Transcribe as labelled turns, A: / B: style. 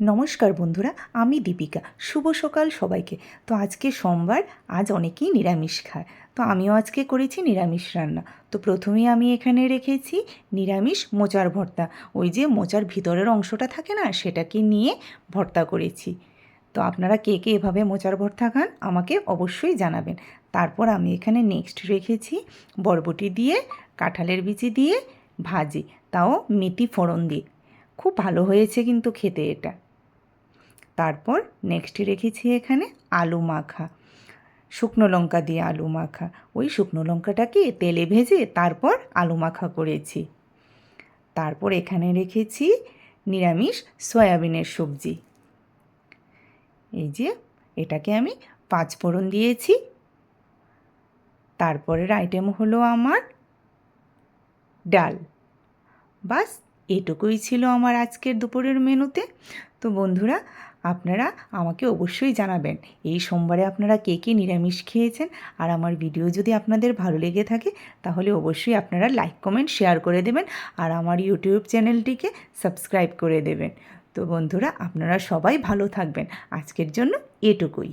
A: নমস্কার বন্ধুরা, আমি দীপিকা। শুভ সকাল সবাইকে। তো আজকে সোমবার, আজ অনেকেই নিরামিষ খায়, তো আমিও আজকে করেছি নিরামিষ রান্না। তো প্রথমেই আমি এখানে রেখেছি নিরামিষ মোচার ভর্তা। ওই যে মোচার ভিতরের অংশটা থাকে না, সেটাকে নিয়ে ভর্তা করেছি। তো আপনারা কে কে এভাবে মোচার ভর্তা খান আমাকে অবশ্যই জানাবেন। তারপর আমি এখানে নেক্সট রেখেছি বরবটি দিয়ে, কাঁঠালের বিচি দিয়ে ভাজি, তাও মেথি ফোড়ন দিয়ে। খুব ভালো হয়েছে কিন্তু খেতে এটা। তারপর নেক্সট রেখেছি এখানে আলু মাখা, শুকনো লঙ্কা দিয়ে আলু মাখা। ওই শুকনো লঙ্কাটাকে তেলে ভেজে তারপর আলু মাখা করেছি। তারপর এখানে রেখেছি নিরামিষ সয়াবিনের সবজি। এই যে এটাকে আমি 5 ফোড়ন দিয়েছি। তারপরের আইটেম হলো আমার ডাল। বাস এটুকুই ছিল আমার আজকের দুপুরের মেনুতে। তো বন্ধুরা, আপনারা আমাকে অবশ্যই জানাবেন এই সোমবারে আপনারা কে কে নিরামিষ খেয়েছেন। আর আমার ভিডিও যদি আপনাদের ভালো লেগে থাকে তাহলে অবশ্যই আপনারা লাইক কমেন্ট শেয়ার করে দেবেন, আর আমার ইউটিউব চ্যানেলটিকে সাবস্ক্রাইব করে দেবেন। তো বন্ধুরা, আপনারা সবাই ভালো থাকবেন। আজকের জন্য এটুকুই।